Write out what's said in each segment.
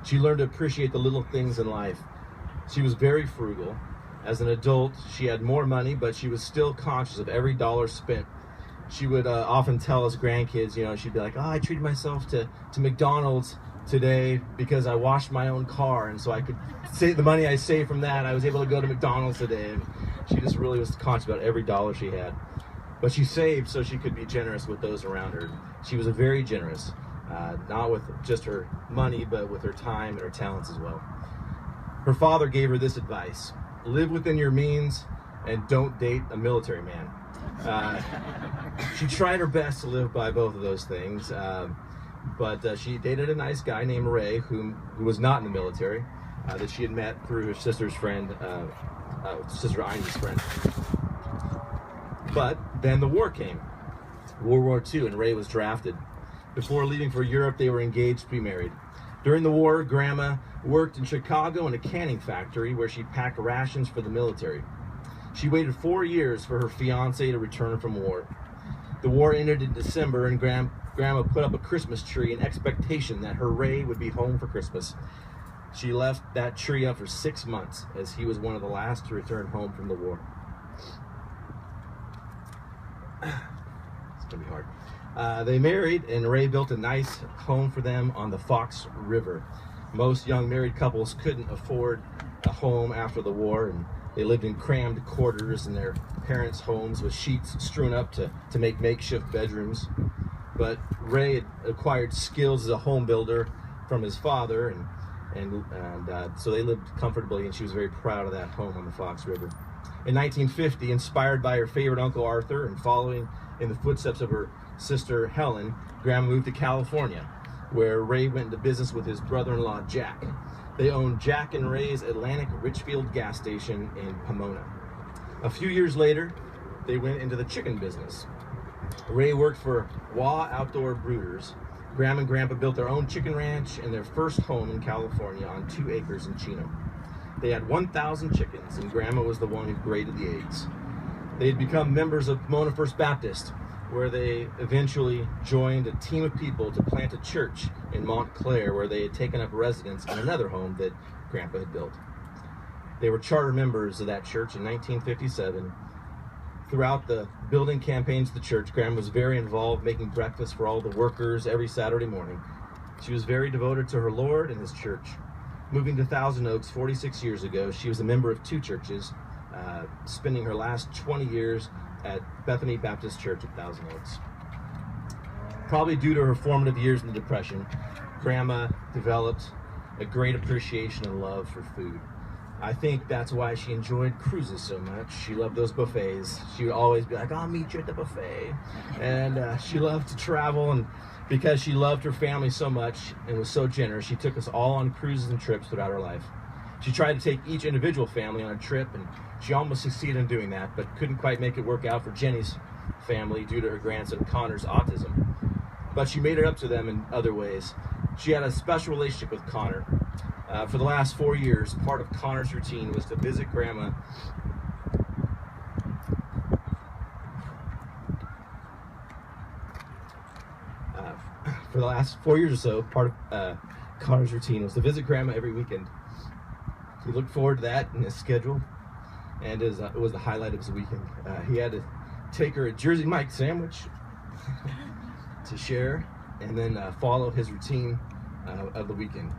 She learned to appreciate the little things in life. She was very frugal. As an adult, she had more money, but she was still conscious of every dollar spent. She would often tell us grandkids, she'd be like, I treated myself to McDonald's today because I washed my own car, and so I could save the money I saved from that. I was able to go to McDonald's today, and she just really was conscious about every dollar she had. But she saved so she could be generous with those around her. She was very generous, not with just her money, but with her time and her talents as well. Her father gave her this advice: live within your means and don't date a military man. She tried her best to live by both of those things, but she dated a nice guy named Ray who was not in the military, that she had met through her sister's friend, Sister Ines's friend. But then the war came, World War II, and Ray was drafted. Before leaving for Europe, they were engaged to be married. During the war, Grandma worked in Chicago in a canning factory where she packed rations for the military. She waited 4 years for her fiancé to return from war. The war ended in December, and Grandma put up a Christmas tree in expectation that her Ray would be home for Christmas. She left that tree up for 6 months, as he was one of the last to return home from the war. It's gonna be hard. They married, and Ray built a nice home for them on the Fox River. Most young married couples couldn't afford a home after the war, and they lived in crammed quarters in their parents' homes with sheets strewn up to make makeshift bedrooms. But Ray had acquired skills as a home builder from his father, and so they lived comfortably, and she was very proud of that home on the Fox River. In 1950, inspired by her favorite Uncle Arthur and following in the footsteps of her sister Helen, Grandma moved to California, where Ray went into business with his brother-in-law Jack. They owned Jack and Ray's Atlantic Richfield gas station in Pomona. A few years later, they went into the chicken business. Ray worked for Waugh Outdoor Brooders. Grandma and Grandpa built their own chicken ranch and their first home in California on 2 acres in Chino. They had 1,000 chickens, and Grandma was the one who graded the eggs. They had become members of Pomona First Baptist, where they eventually joined a team of people to plant a church in Montclair, where they had taken up residence in another home that Grandpa had built. They were charter members of that church in 1957. Throughout the building campaigns of the church, Grandma was very involved, making breakfast for all the workers every Saturday morning. She was very devoted to her Lord and his church. Moving to Thousand Oaks 46 years ago, she was a member of 2 churches, spending her last 20 years at Bethany Baptist Church at Thousand Oaks. Probably due to her formative years in the Depression, Grandma developed a great appreciation and love for food. I think that's why she enjoyed cruises so much. She loved those buffets. She would always be like, I'll meet you at the buffet. And she loved to travel, and because she loved her family so much and was so generous, she took us all on cruises and trips throughout her life. She tried to take each individual family on a trip, and she almost succeeded in doing that, but couldn't quite make it work out for Jenny's family due to her grandson Connor's autism. But she made it up to them in other ways. She had a special relationship with Connor. For the last 4 years, part of Connor's routine was to visit Grandma for the last 4 years or so, part of Connor's routine was to visit Grandma every weekend. He looked forward to that in his schedule, and it was the highlight of his weekend. He had to take her a Jersey Mike sandwich to share, and then follow his routine of the weekend.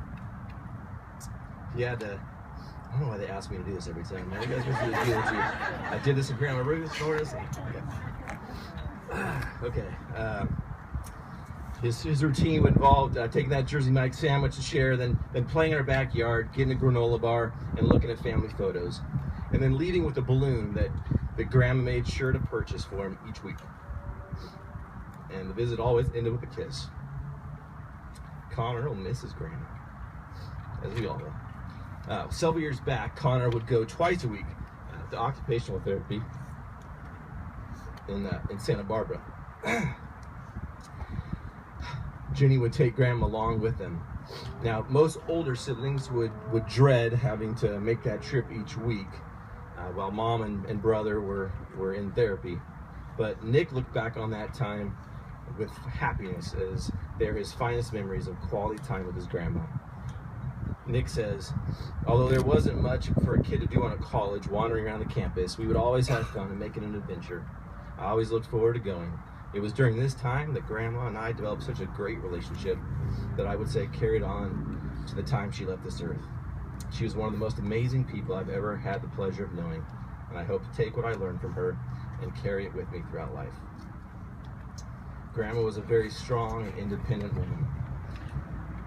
He had to, I don't know why they ask me to do this every time. Man, you guys must do this deal too. I did this with Grandma Ruth, Florida. Okay. His routine would involve taking that Jersey Mike sandwich to share, then playing in our backyard, getting a granola bar, and looking at family photos. And then leaving with a balloon that Grandma made sure to purchase for him each week. And the visit always ended with a kiss. Connor will miss his Grandma, as we all will. Several years back, Connor would go twice a week to occupational therapy in Santa Barbara. Jenny would take Grandma along with them. Now, most older siblings would dread having to make that trip each week, while Mom and brother were in therapy. But Nick looked back on that time with happiness, as they're his finest memories of quality time with his grandma. Nick says, although there wasn't much for a kid to do on a college wandering around the campus, we would always have fun and make it an adventure. I always looked forward to going. It was during this time that Grandma and I developed such a great relationship that I would say carried on to the time she left this earth. She was one of the most amazing people I've ever had the pleasure of knowing, and I hope to take what I learned from her and carry it with me throughout life. Grandma was a very strong and independent woman,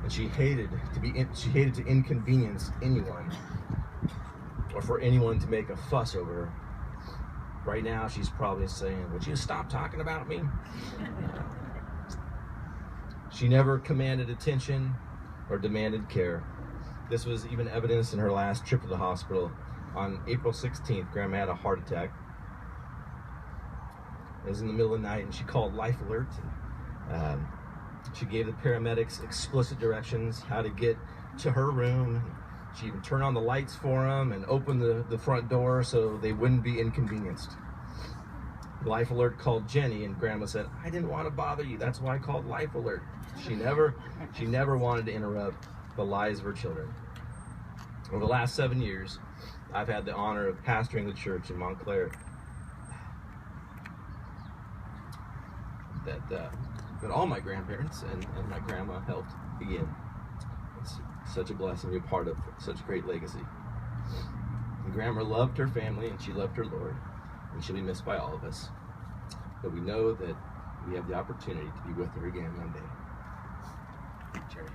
and she hated to inconvenience anyone or for anyone to make a fuss over her. Right now, she's probably saying, "Would you stop talking about me?" She never commanded attention or demanded care. This was even evidenced in her last trip to the hospital. On April 16th, Grandma had a heart attack. It was in the middle of the night, and she called Life Alert. She gave the paramedics explicit directions how to get to her room. She even turned on the lights for them and opened the front door so they wouldn't be inconvenienced. Life Alert called Jenny, and Grandma said, "I didn't want to bother you. That's why I called Life Alert." She never wanted to interrupt the lives of her children. Over the last 7 years, I've had the honor of pastoring the church in Montclair that all my grandparents and my grandma helped begin. It's such a blessing to be a part of such a great legacy. And Grandma loved her family and she loved her Lord, and she'll be missed by all of us. But we know that we have the opportunity to be with her again one day. Jerry.